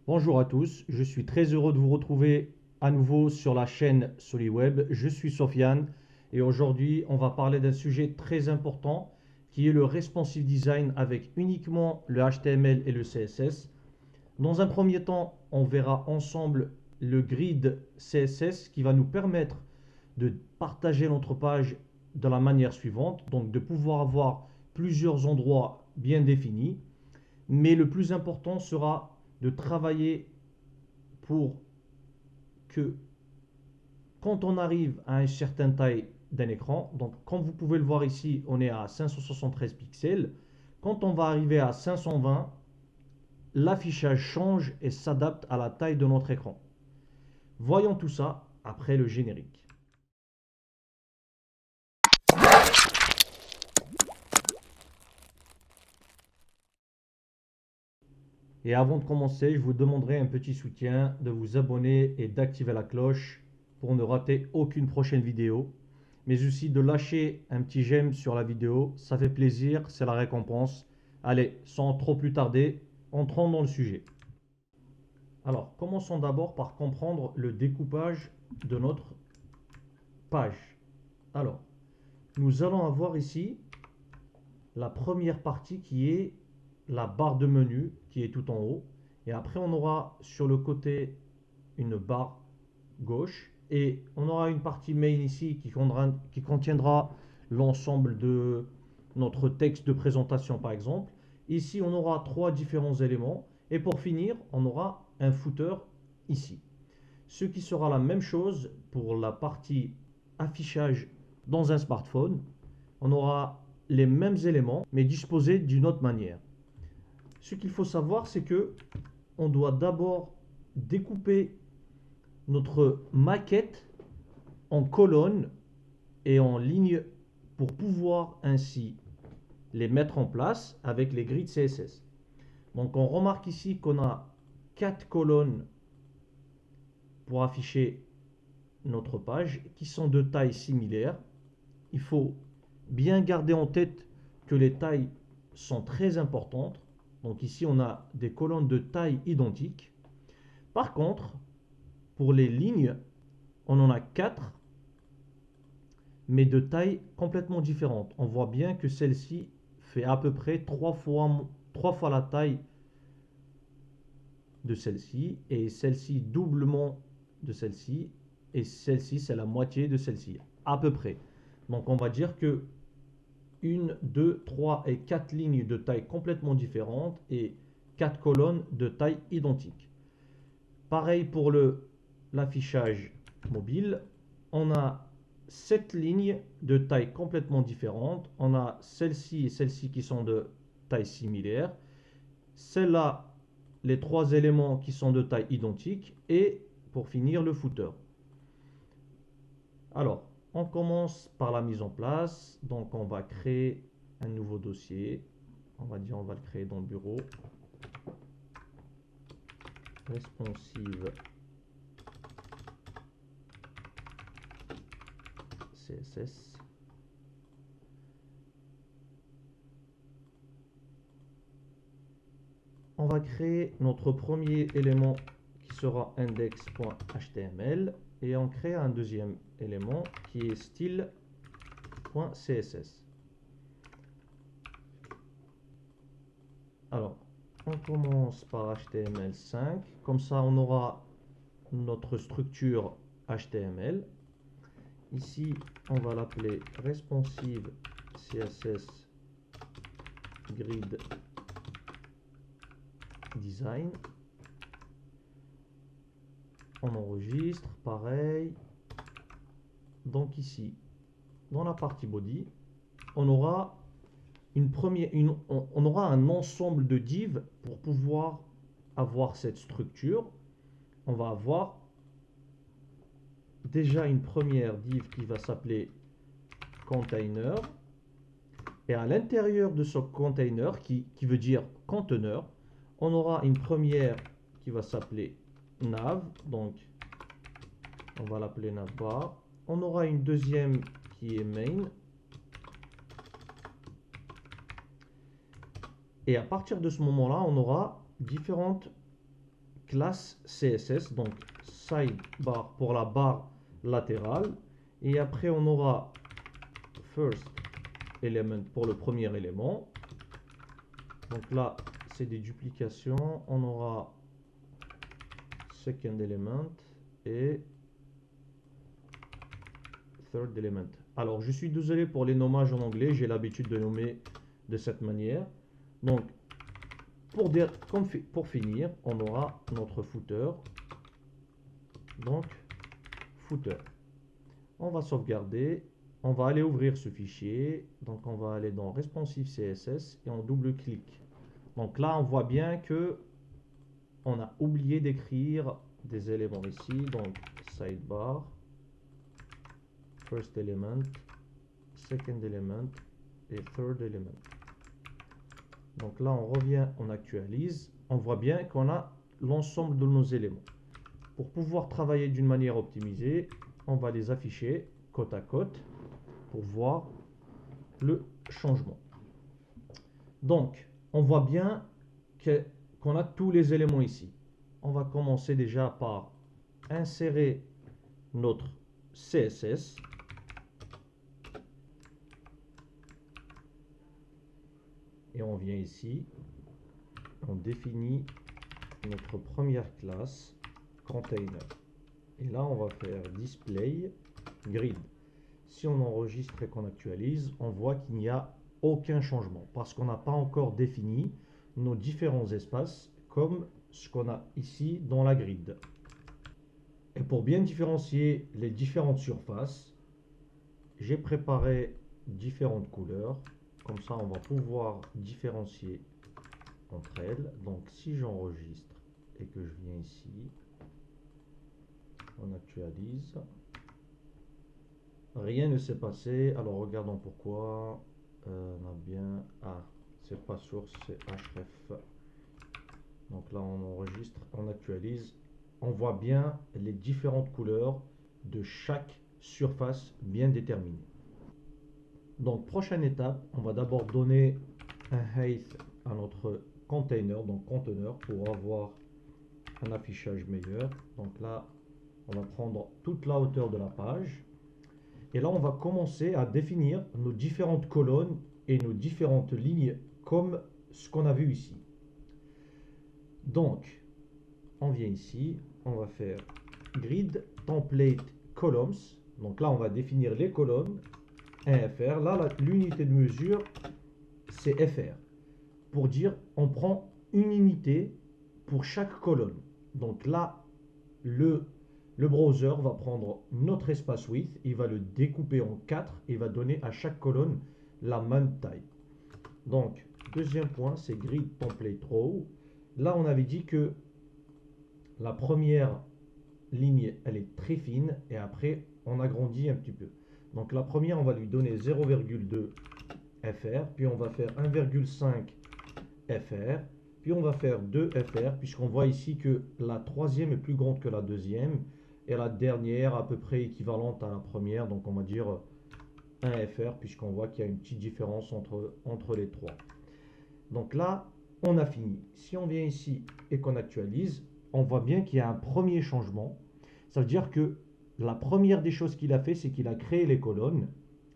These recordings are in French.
Bonjour à tous, je suis très heureux de vous retrouver à nouveau sur la chaîne SoliWeb. Je suis Sofiane et aujourd'hui on va parler d'un sujet très important qui est le responsive design avec uniquement le HTML et le CSS. Dans un premier temps, on verra ensemble le grid CSS qui va nous permettre de partager notre page de la manière suivante, donc de pouvoir avoir plusieurs endroits bien définis. Mais le plus important sera de travailler pour que quand on arrive à une certaine taille d'un écran, donc comme vous pouvez le voir ici, on est à 573 pixels. Quand on va arriver à 520, l'affichage change et s'adapte à la taille de notre écran. Voyons tout ça après le générique. Et avant de commencer, je vous demanderai un petit soutien, de vous abonner et d'activer la cloche pour ne rater aucune prochaine vidéo. Mais aussi de lâcher un petit j'aime sur la vidéo, ça fait plaisir, c'est la récompense. Allez, sans trop plus tarder, entrons dans le sujet. Alors, commençons d'abord par comprendre le découpage de notre page. Alors, nous allons avoir ici la première partie qui est la barre de menu qui est tout en haut. Et après, on aura sur le côté une barre gauche. Et on aura une partie main ici qui contiendra l'ensemble de notre texte de présentation, par exemple. Ici, on aura trois différents éléments. Et pour finir, on aura un footer ici. Ce qui sera la même chose pour la partie affichage dans un smartphone. On aura les mêmes éléments, mais disposés d'une autre manière. Ce qu'il faut savoir, c'est que on doit d'abord découper notre maquette en colonnes et en lignes pour pouvoir ainsi les mettre en place avec les grilles CSS. Donc on remarque ici qu'on a 4 colonnes pour afficher notre page qui sont de taille similaire. Il faut bien garder en tête que les tailles sont très importantes. Donc ici, on a des colonnes de taille identique. Par contre, pour les lignes, on en a 4, mais de taille complètement différente. On voit bien que celle-ci fait à peu près 3 fois la taille de celle-ci, et celle-ci doublement de celle-ci, et celle-ci c'est la moitié de celle-ci, à peu près. Donc on va dire que 1, 2, 3 et 4 lignes de taille complètement différentes et 4 colonnes de taille identique. Pareil pour l'affichage mobile, on a 7 lignes de taille complètement différentes. On a celle-ci et celle-ci qui sont de taille similaire. Celle-là, les 3 éléments qui sont de taille identique. Et pour finir, le footer. Alors, on commence par la mise en place. Donc, on va créer un nouveau dossier. On va le créer dans le bureau. Responsive CSS. On va créer notre premier élément qui sera index.html et on crée un deuxième élément qui est style.css. Alors, on commence par HTML5, comme ça on aura notre structure HTML. Ici, on va l'appeler responsive CSS grid design. On enregistre, pareil. Donc ici, dans la partie body, on aura on aura un ensemble de divs pour pouvoir avoir cette structure. On va avoir déjà une première div qui va s'appeler container. Et à l'intérieur de ce container, qui veut dire conteneur, on aura une première qui va s'appeler nav. Donc, on va l'appeler navbar. On aura une deuxième qui est main. Et à partir de ce moment-là, on aura différentes classe CSS, donc sidebar pour la barre latérale. Et après, on aura first element pour le premier élément. Donc là, c'est des duplications. On aura second element et third element. Alors, je suis désolé pour les nommages en anglais. J'ai l'habitude de nommer de cette manière. Donc, pour finir, on aura notre footer. Donc, footer. On va sauvegarder. On va aller ouvrir ce fichier. Donc, on va aller dans responsive CSS et on double-clique. Donc là, on voit bien que on a oublié d'écrire des éléments ici. Donc, sidebar, first element, second element et third element. Donc là, on revient, on actualise. On voit bien qu'on a l'ensemble de nos éléments. Pour pouvoir travailler d'une manière optimisée, on va les afficher côte à côte pour voir le changement. Donc, on voit bien qu'on a tous les éléments ici. On va commencer déjà par insérer notre CSS. Et on vient ici, on définit notre première classe, container. Et là, on va faire display grid. Si on enregistre et qu'on actualise, on voit qu'il n'y a aucun changement parce qu'on n'a pas encore défini nos différents espaces comme ce qu'on a ici dans la grid. Et pour bien différencier les différentes surfaces, j'ai préparé différentes couleurs. Comme ça, on va pouvoir différencier entre elles. Donc, si j'enregistre et que je viens ici, on actualise. Rien ne s'est passé. Alors, regardons pourquoi. On a bien... Ah, c'est pas source, c'est href. Donc là, on enregistre, on actualise. On voit bien les différentes couleurs de chaque surface bien déterminée. Donc, prochaine étape, on va d'abord donner un height à notre container, donc conteneur, pour avoir un affichage meilleur. Donc là, on va prendre toute la hauteur de la page. Et là, on va commencer à définir nos différentes colonnes et nos différentes lignes comme ce qu'on a vu ici. Donc, on vient ici, on va faire grid template columns. Donc là, on va définir les colonnes. Un FR. Là, l'unité de mesure, c'est FR. Pour dire, on prend une unité pour chaque colonne. Donc là, le browser va prendre notre espace width, il va le découper en 4 et va donner à chaque colonne la même taille. Donc, deuxième point, c'est grid template row. Là, on avait dit que la première ligne, elle est très fine et après, on agrandit un petit peu. Donc la première, on va lui donner 0,2 FR, puis on va faire 1,5 FR, puis on va faire 2 FR, puisqu'on voit ici que la troisième est plus grande que la deuxième, et la dernière à peu près équivalente à la première, donc on va dire 1 FR, puisqu'on voit qu'il y a une petite différence entre les trois. Donc là, on a fini. Si on vient ici et qu'on actualise, on voit bien qu'il y a un premier changement. Ça veut dire que la première des choses qu'il a fait, c'est qu'il a créé les colonnes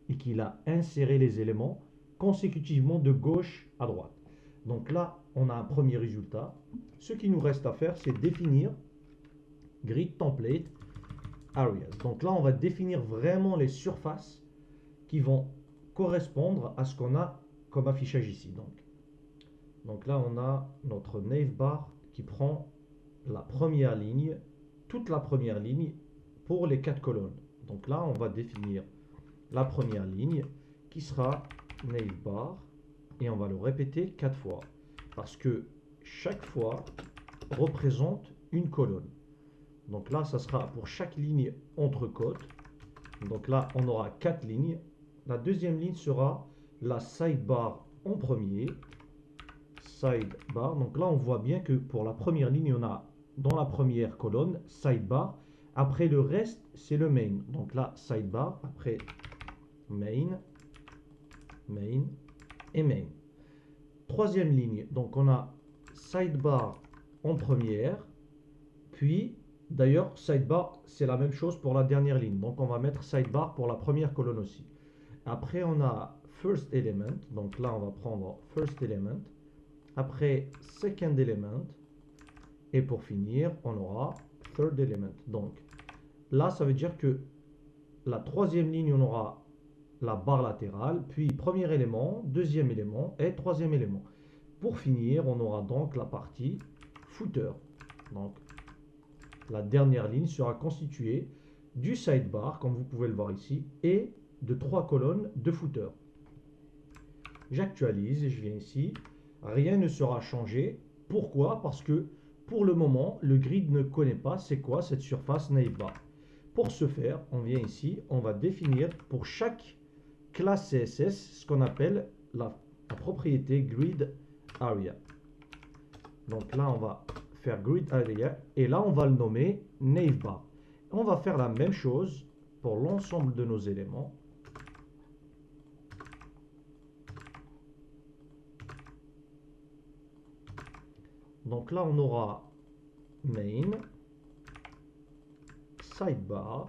et qu'il a inséré les éléments consécutivement de gauche à droite. Donc là, on a un premier résultat. Ce qui nous reste à faire, c'est définir grid template areas. Donc là, on va définir vraiment les surfaces qui vont correspondre à ce qu'on a comme affichage ici. Donc là, on a notre navbar qui prend la première ligne, toute la première ligne pour les 4 colonnes. Donc là, on va définir la première ligne qui sera navbar et on va le répéter 4 fois parce que chaque fois représente une colonne. Donc là, ça sera pour chaque ligne entre côtes. Donc là, on aura 4 lignes. La deuxième ligne sera la sidebar en premier. Sidebar. Donc là, on voit bien que pour la première ligne, on a dans la première colonne sidebar. Après le reste, c'est le main. Donc là, sidebar. Après main, main et main. Troisième ligne. Donc on a sidebar en première. Puis, d'ailleurs, sidebar, c'est la même chose pour la dernière ligne. Donc, on va mettre sidebar pour la première colonne aussi. Après, on a first element. Donc là, on va prendre first element. Après, second element. Et pour finir, on aura third element. Donc là, ça veut dire que la troisième ligne, on aura la barre latérale, puis premier élément, deuxième élément et troisième élément. Pour finir, on aura donc la partie footer. Donc la dernière ligne sera constituée du sidebar, comme vous pouvez le voir ici, et de 3 colonnes de footer. J'actualise et je viens ici. Rien ne sera changé. Pourquoi? Parce que pour le moment, le grid ne connaît pas c'est quoi cette surface navbar. Pour ce faire, on vient ici, on va définir pour chaque classe CSS ce qu'on appelle la propriété grid area. Donc là, on va faire grid area et là, on va le nommer navbar. On va faire la même chose pour l'ensemble de nos éléments. Donc là, on aura main, sidebar,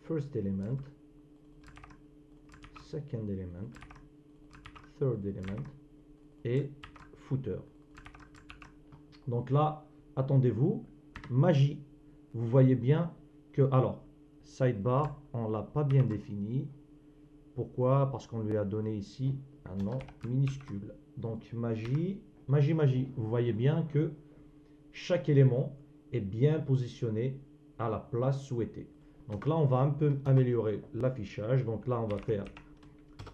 first element, second element, third element et footer. Donc là, attendez-vous, magie. Vous voyez bien que, alors, sidebar, on ne l'a pas bien défini. Pourquoi? Parce qu'on lui a donné ici un nom minuscule. Donc magie. Vous voyez bien que chaque élément est bien positionné à la place souhaitée. Donc là, on va un peu améliorer l'affichage. Donc là, on va faire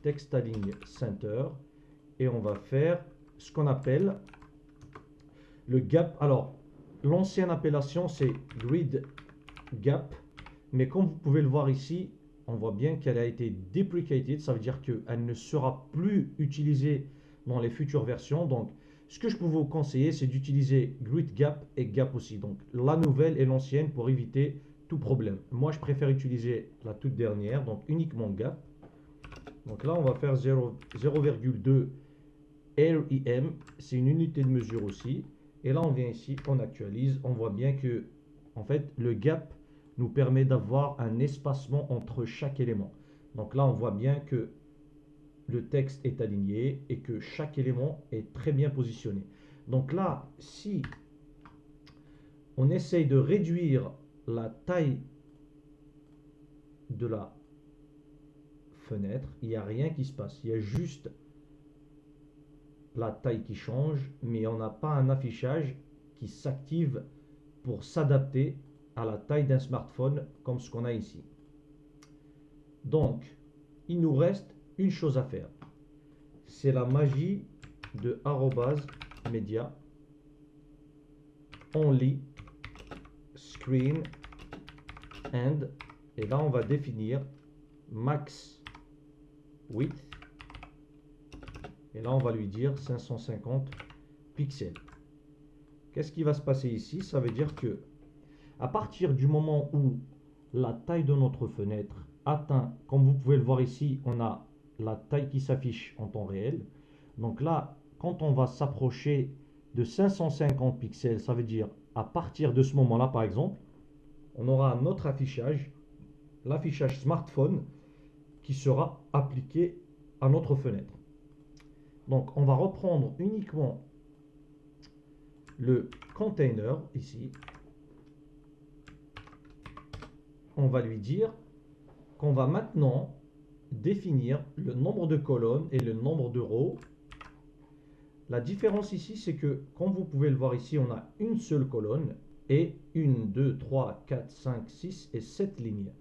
text align center et on va faire ce qu'on appelle le gap. Alors, l'ancienne appellation, c'est grid gap. Mais comme vous pouvez le voir ici, on voit bien qu'elle a été deprecated. Ça veut dire qu'elle ne sera plus utilisée dans les futures versions. Donc, ce que je peux vous conseiller, c'est d'utiliser grid gap et gap aussi. Donc, la nouvelle et l'ancienne pour éviter tout problème. Moi, je préfère utiliser la toute dernière, donc uniquement gap. Donc là, on va faire 0,2 REM. C'est une unité de mesure aussi. Et là, on vient ici, on actualise. On voit bien que, en fait, le gap nous permet d'avoir un espacement entre chaque élément. Donc là, on voit bien que le texte est aligné et que chaque élément est très bien positionné. Donc là, si on essaye de réduire la taille de la fenêtre, il n'y a rien qui se passe. Il y a juste la taille qui change, mais on n'a pas un affichage qui s'active pour s'adapter à la taille d'un smartphone comme ce qu'on a ici. Donc, il nous reste une chose à faire. C'est la magie de @media only screen and, et là on va définir max width et là on va lui dire 550 pixels. Qu'est-ce qui va se passer ici? Ça veut dire que à partir du moment où la taille de notre fenêtre atteint, comme vous pouvez le voir ici, on a la taille qui s'affiche en temps réel. Donc là, quand on va s'approcher de 550 pixels, ça veut dire à partir de ce moment-là, par exemple, on aura un autre affichage, l'affichage smartphone, qui sera appliqué à notre fenêtre. Donc on va reprendre uniquement le container ici. On va lui dire qu'on va maintenant définir le nombre de colonnes et le nombre de rows. La différence ici, c'est que, comme vous pouvez le voir ici, on a une seule colonne et 1, 2, 3, 4, 5, 6 et 7 lignes.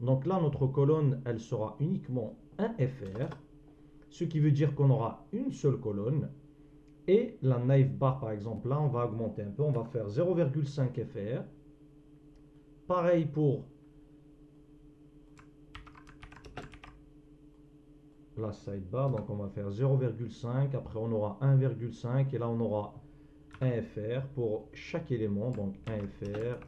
Donc là, notre colonne, elle sera uniquement un FR, ce qui veut dire qu'on aura une seule colonne. Et la navbar, par exemple, là, on va augmenter un peu, on va faire 0,5 FR. Pareil pour la sidebar, donc on va faire 0,5, après on aura 1,5 et là on aura 1 FR pour chaque élément, donc 1 FR,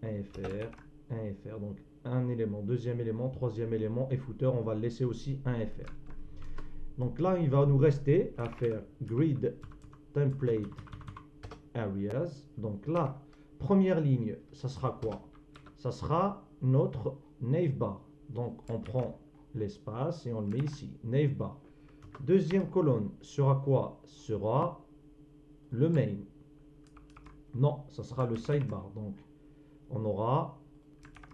1 FR, 1 FR, donc un élément, deuxième élément, troisième élément et footer, on va le laisser aussi 1 FR. Donc là il va nous rester à faire grid template areas. Donc là, première ligne, ça sera quoi? Ça sera notre navbar. Donc on prend l'espace et on le met ici, navbar. Deuxième colonne sera quoi? Sera le main. Non, ça sera le sidebar. Donc on aura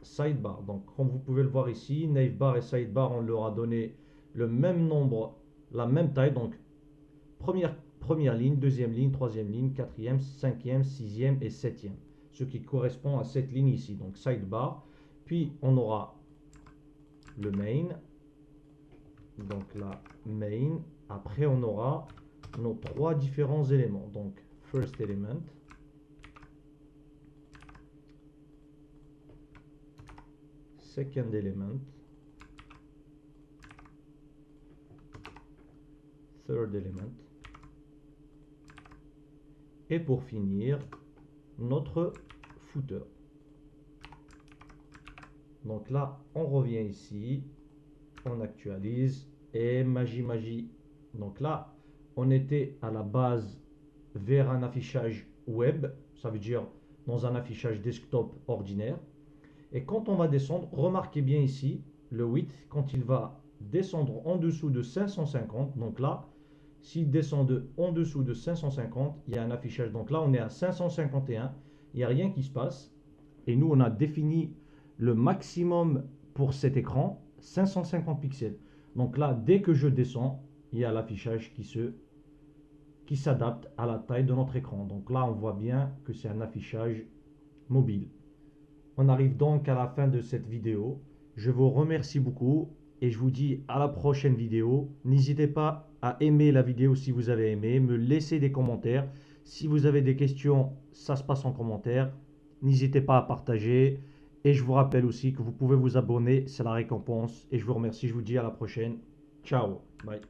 sidebar. Donc comme vous pouvez le voir ici, navbar et sidebar, on leur a donné le même nombre, la même taille. Donc première ligne, deuxième ligne, troisième ligne, quatrième, cinquième, sixième et septième. Ce qui correspond à cette ligne ici. Donc sidebar. Puis on aura le main. Donc la main. Après on aura nos trois différents éléments. Donc first element. Second element. Third element. Et pour finir, notre footer. Donc là, on revient ici, on actualise et magie. Donc là, on était à la base vers un affichage web, ça veut dire dans un affichage desktop ordinaire. Et quand on va descendre, remarquez bien ici, le width, quand il va descendre en dessous de 550, donc là, s'il descend en dessous de 550, il y a un affichage. Donc là, on est à 551, il n'y a rien qui se passe. Et nous, on a défini le maximum pour cet écran, 550 pixels. Donc là, dès que je descends, il y a l'affichage qui s'adapte à la taille de notre écran. Donc là, on voit bien que c'est un affichage mobile. On arrive donc à la fin de cette vidéo. Je vous remercie beaucoup et je vous dis à la prochaine vidéo. N'hésitez pas à aimer la vidéo si vous avez aimé, me laisser des commentaires. Si vous avez des questions, ça se passe en commentaire. N'hésitez pas à partager. Et je vous rappelle aussi que vous pouvez vous abonner, c'est la récompense. Et je vous remercie, je vous dis à la prochaine. Ciao, bye.